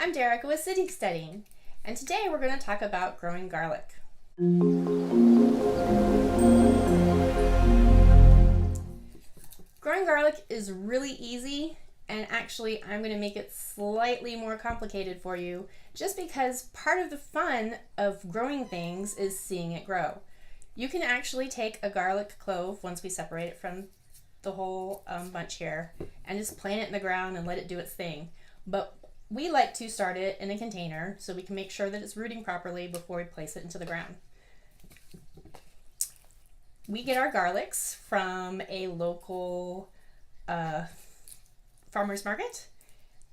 I'm Derek with City Steading, and today we're going to talk about growing garlic. Growing garlic is really easy, and actually I'm going to make it slightly more complicated for you just because part of the fun of growing things is seeing it grow. You can actually take a garlic clove once we separate it from the whole bunch here and just plant it in the ground and let it do its thing. But we like to start it in a container so we can make sure that it's rooting properly before we place it into the ground. We get our garlics from a local farmer's market,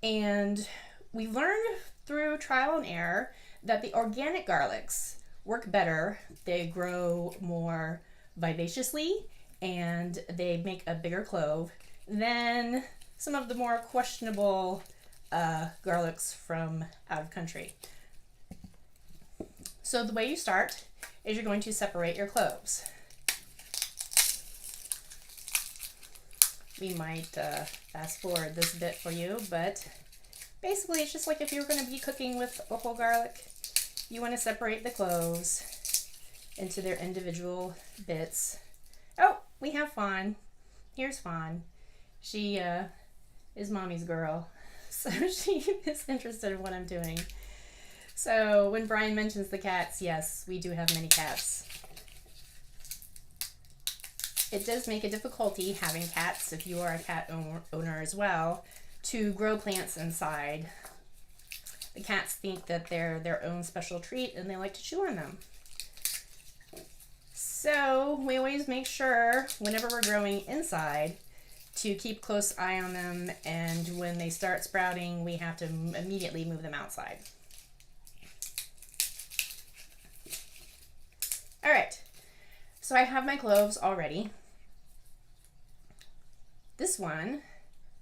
and we learned through trial and error that the organic garlics work better. They grow more vivaciously and they make a bigger clove than some of the more questionable garlics from out of country. So the way you start is you're going to separate your cloves. We might fast forward this bit for you, but basically it's just like if you're going to be cooking with a whole garlic, you want to separate the cloves into their individual bits. Oh, we have Fawn. Here's Fawn. She is mommy's girl, so she is interested in what I'm doing. So when Brian mentions the cats, yes, we do have many cats. It does make a difficulty having cats, if you are a cat owner as well, to grow plants inside. The cats think that they're their own special treat and they like to chew on them. So we always make sure whenever we're growing inside to keep close eye on them, and when they start sprouting we have to immediately move them outside. Alright, so I have my cloves already. This one,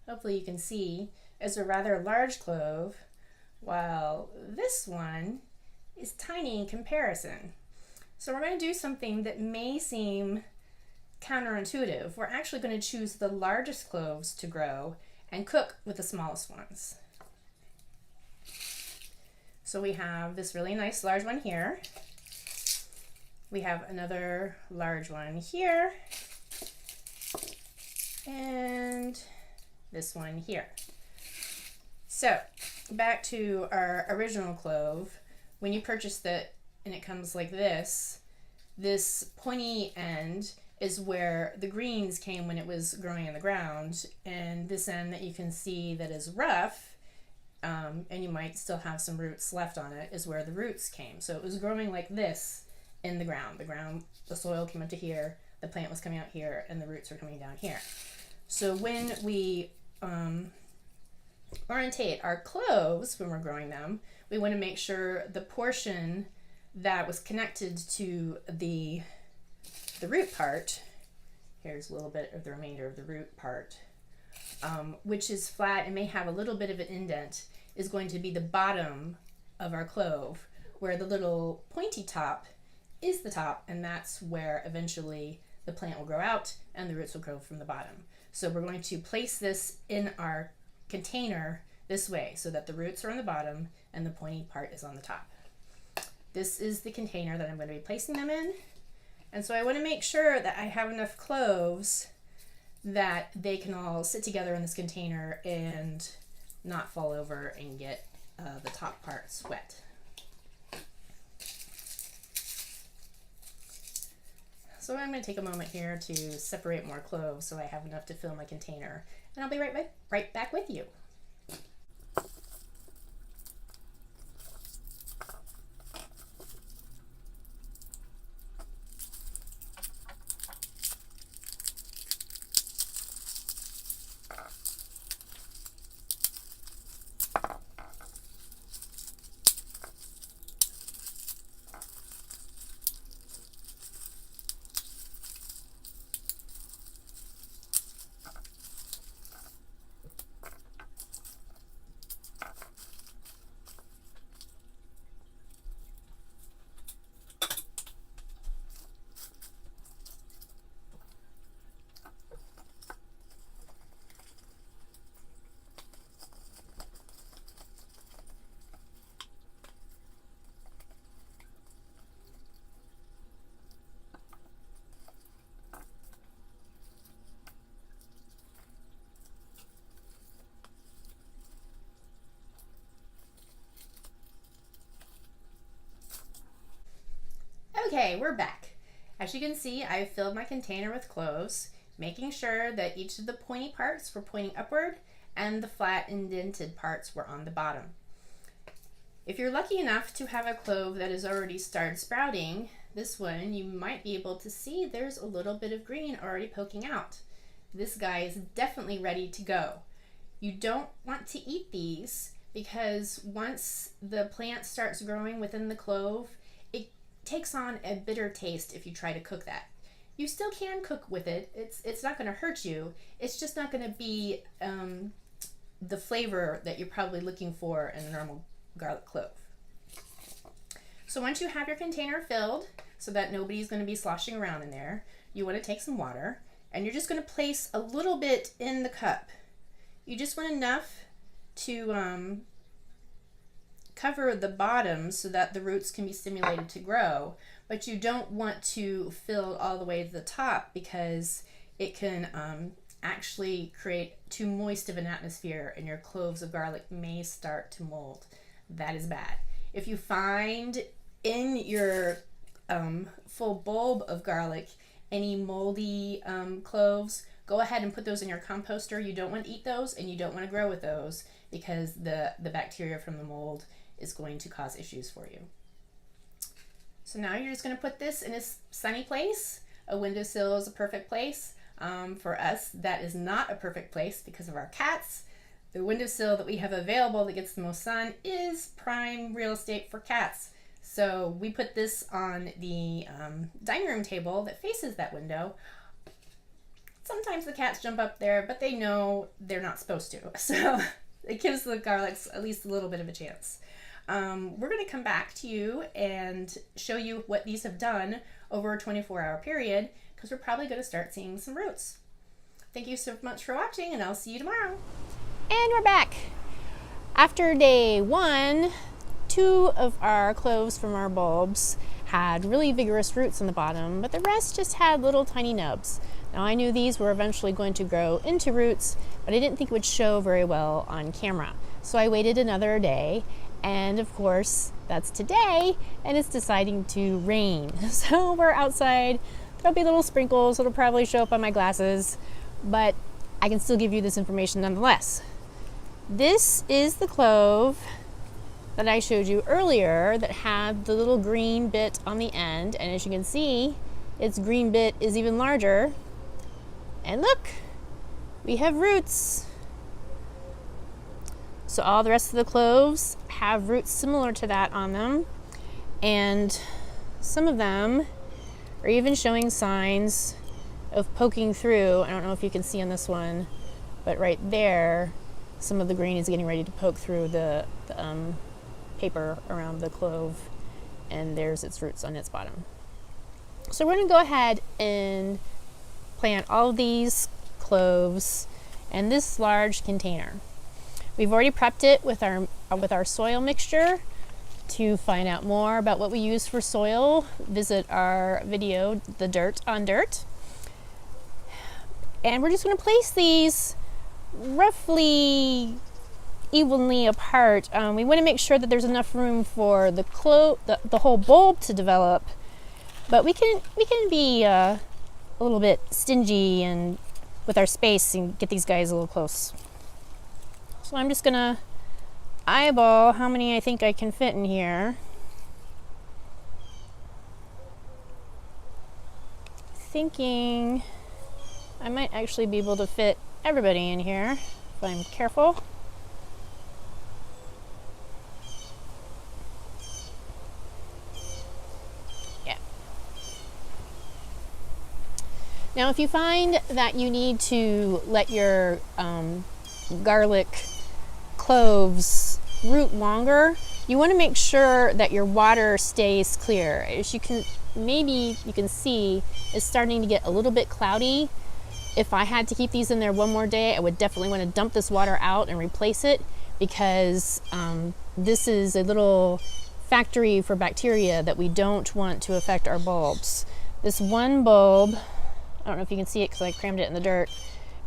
hopefully you can see, is a rather large clove, while this one is tiny in comparison. So we're going to do something that may seem counterintuitive. We're actually going to choose the largest cloves to grow and cook with the smallest ones. So we have this really nice large one here. We have another large one here. And this one here. So back to our original clove. When you purchase it and it comes like this pointy end is where the greens came when it was growing in the ground, and this end that you can see that is rough, and you might still have some roots left on it, is where the roots came. So it was growing like this in the ground. The soil came up to here, the plant was coming out here, and the roots are coming down here. So when we orientate our cloves, when we're growing them, we want to make sure the portion that was connected to the root part, here's a little bit of the remainder of the root part, which is flat and may have a little bit of an indent, is going to be the bottom of our clove, where the little pointy top is the top, and that's where eventually the plant will grow out and the roots will grow from the bottom. So we're going to place this in our container this way so that the roots are on the bottom and the pointy part is on the top. This is the container that I'm going to be placing them in. And so I want to make sure that I have enough cloves that they can all sit together in this container and not fall over and get the top parts wet. So I'm going to take a moment here to separate more cloves so I have enough to fill my container, and I'll be right back with you. Okay, we're back. As you can see, I've filled my container with cloves, making sure that each of the pointy parts were pointing upward and the flat indented parts were on the bottom. If you're lucky enough to have a clove that has already started sprouting, this one you might be able to see there's a little bit of green already poking out. This guy is definitely ready to go. You don't want to eat these because once the plant starts growing within the clove, it takes on a bitter taste if you try to cook that. You still can cook with it. It's not going to hurt you. It's just not going to be the flavor that you're probably looking for in a normal garlic clove. So once you have your container filled so that nobody's going to be sloshing around in there, you want to take some water and you're just going to place a little bit in the cup. You just want enough to cover the bottom so that the roots can be stimulated to grow, but you don't want to fill all the way to the top because it can actually create too moist of an atmosphere and your cloves of garlic may start to mold. That is bad. If you find in your full bulb of garlic any moldy cloves, go ahead and put those in your composter. You don't want to eat those and you don't want to grow with those because the bacteria from the mold is going to cause issues for you. So now you're just going to put this in a sunny place. A windowsill is a perfect place. For us, that is not a perfect place because of our cats. The windowsill that we have available that gets the most sun is prime real estate for cats. So we put this on the dining room table that faces that window. Sometimes the cats jump up there, but they know they're not supposed to. So it gives the garlics at least a little bit of a chance. We're going to come back to you and show you what these have done over a 24-hour period because we're probably going to start seeing some roots. Thank you so much for watching, and I'll see you tomorrow. And we're back. After day 1, 2 of our cloves from our bulbs had really vigorous roots on the bottom, but the rest just had little tiny nubs. Now I knew these were eventually going to grow into roots, but I didn't think it would show very well on camera. So I waited another day, and of course that's today, and it's deciding to rain. So we're outside. There'll be little sprinkles. It'll probably show up on my glasses, but I can still give you this information nonetheless. This is the clove that I showed you earlier that had the little green bit on the end, and as you can see, its green bit is even larger. And look, we have roots. So all the rest of the cloves have roots similar to that on them, and some of them are even showing signs of poking through. I don't know if you can see on this one, but right there, some of the green is getting ready to poke through the paper around the clove, and there's its roots on its bottom. So we're going to go ahead and plant all of these cloves in this large container. We've already prepped it with our soil mixture. To find out more about what we use for soil, visit our video, The Dirt on Dirt. And we're just going to place these roughly evenly apart. We want to make sure that there's enough room for the whole bulb to develop, but we can be a little bit stingy and with our space and get these guys a little close. So I'm just gonna eyeball how many I think I can fit in here. Thinking I might actually be able to fit everybody in here if I'm careful. Yeah. Now if you find that you need to let your garlic cloves root longer, you want to make sure that your water stays clear. As you can see, it's starting to get a little bit cloudy. If I had to keep these in there one more day, I would definitely want to dump this water out and replace it, because this is a little factory for bacteria that we don't want to affect our bulbs. This one bulb, I don't know if you can see it because I crammed it in the dirt,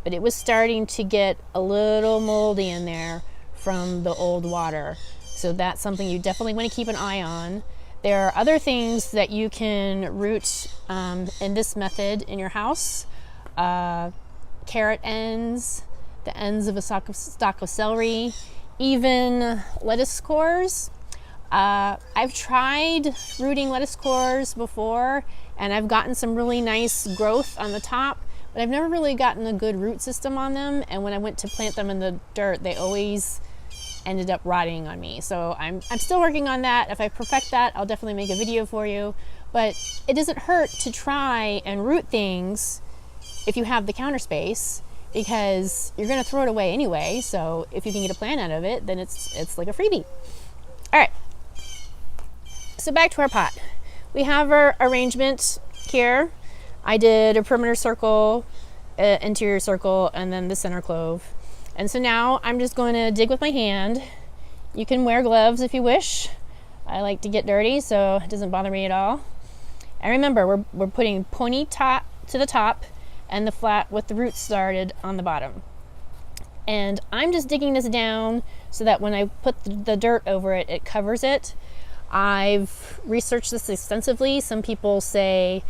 but it was starting to get a little moldy in there from the old water. So that's something you definitely want to keep an eye on. There are other things that you can root in this method in your house. Carrot ends, the ends of a stalk of celery, even lettuce cores. I've tried rooting lettuce cores before, and I've gotten some really nice growth on the top, but I've never really gotten a good root system on them, and when I went to plant them in the dirt, they always ended up rotting on me. So I'm still working on that. If I perfect that, I'll definitely make a video for you. But it doesn't hurt to try and root things if you have the counter space, because you're going to throw it away anyway. So if you can get a plant out of it, then it's like a freebie. All right. So back to our pot. We have our arrangement here. I did a perimeter circle, interior circle, and then the center clove. And so now I'm just going to dig with my hand. You can wear gloves if you wish. I like to get dirty, so it doesn't bother me at all. And remember, we're putting pointy top to the top and the flat with the roots started on the bottom. And I'm just digging this down so that when I put the dirt over it, it covers it. I've researched this extensively. Some people say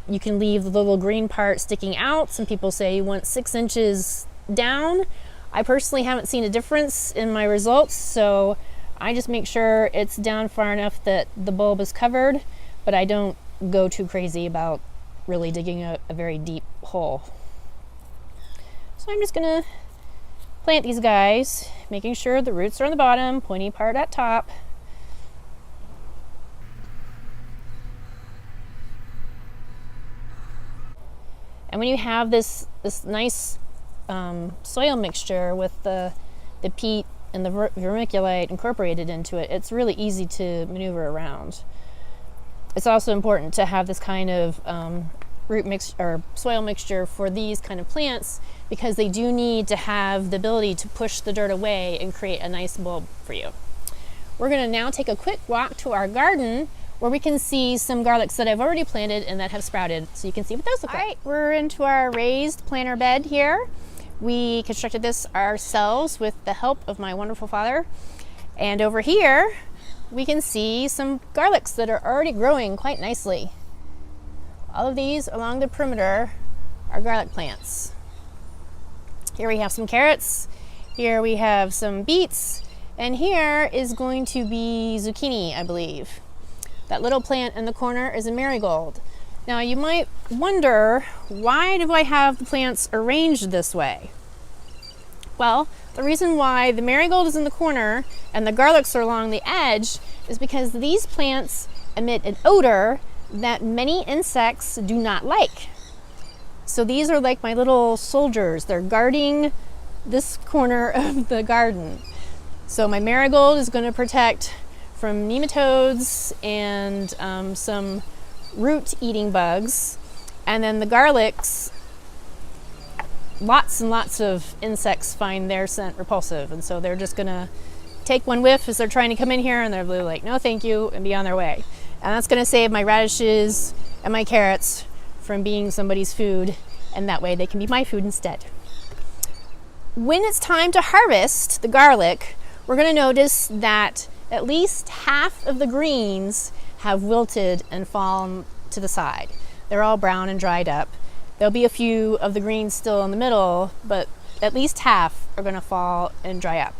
you can leave the little green part sticking out. Some people say you want 6 inches down. I personally haven't seen a difference in my results, so I just make sure it's down far enough that the bulb is covered, but I don't go too crazy about really digging a very deep hole. So I'm just gonna plant these guys, making sure the roots are on the bottom, pointy part at top. And when you have this nice soil mixture with the peat and the vermiculite incorporated into it, it's really easy to maneuver around. It's also important to have this kind of root mix or soil mixture for these kind of plants, because they do need to have the ability to push the dirt away and create a nice bulb for you. We're going to now take a quick walk to our garden where we can see some garlics that I've already planted and that have sprouted, so you can see what those look like. All right, we're into our raised planter bed here. We constructed this ourselves with the help of my wonderful father. And over here, we can see some garlics that are already growing quite nicely. All of these along the perimeter are garlic plants. Here we have some carrots. Here we have some beets. And here is going to be zucchini, I believe. That little plant in the corner is a marigold. Now you might wonder, why do I have the plants arranged this way? Well, the reason why the marigold is in the corner and the garlics are along the edge is because these plants emit an odor that many insects do not like. So these are like my little soldiers. They're guarding this corner of the garden. So my marigold is going to protect from nematodes and some root-eating bugs, and then the garlics, lots and lots of insects find their scent repulsive, and so they're just gonna take one whiff as they're trying to come in here, and they're really like, no thank you, and be on their way. And that's gonna save my radishes and my carrots from being somebody's food, and that way they can be my food instead. When it's time to harvest the garlic, we're gonna notice that at least half of the greens have wilted and fallen to the side. They're all brown and dried up. There'll be a few of the greens still in the middle, but at least half are going to fall and dry up.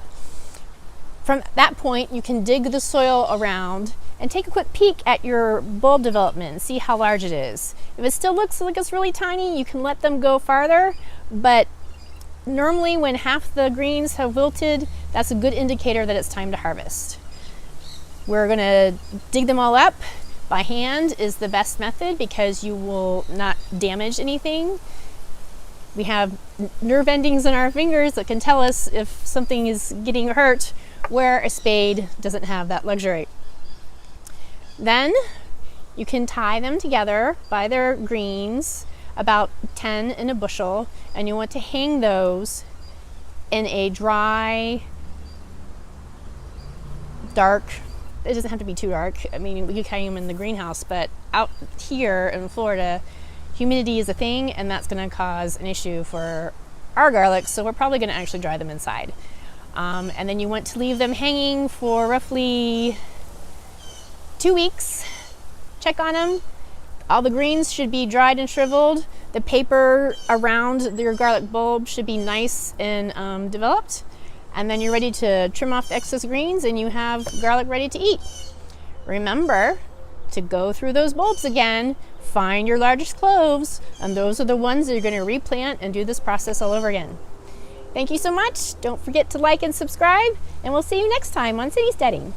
From that point, you can dig the soil around and take a quick peek at your bulb development and see how large it is. If it still looks like it's really tiny, you can let them go farther, but normally when half the greens have wilted, that's a good indicator that it's time to harvest. We're gonna dig them all up. By hand is the best method because you will not damage anything. We have nerve endings in our fingers that can tell us if something is getting hurt, where a spade doesn't have that luxury. Then you can tie them together by their greens, about 10 in a bushel, and you want to hang those in a dry, dark, it doesn't have to be too dark. I mean, we could hang them in the greenhouse, but out here in Florida, humidity is a thing, and that's going to cause an issue for our garlic, so we're probably going to actually dry them inside. And then you want to leave them hanging for roughly 2 weeks. Check on them. All the greens should be dried and shriveled. The paper around your garlic bulb should be nice and developed. And then you're ready to trim off the excess greens and you have garlic ready to eat. Remember to go through those bulbs again, find your largest cloves, and those are the ones that you're going to replant and do this process all over again. Thank you so much. Don't forget to like and subscribe, and we'll see you next time on City Steading.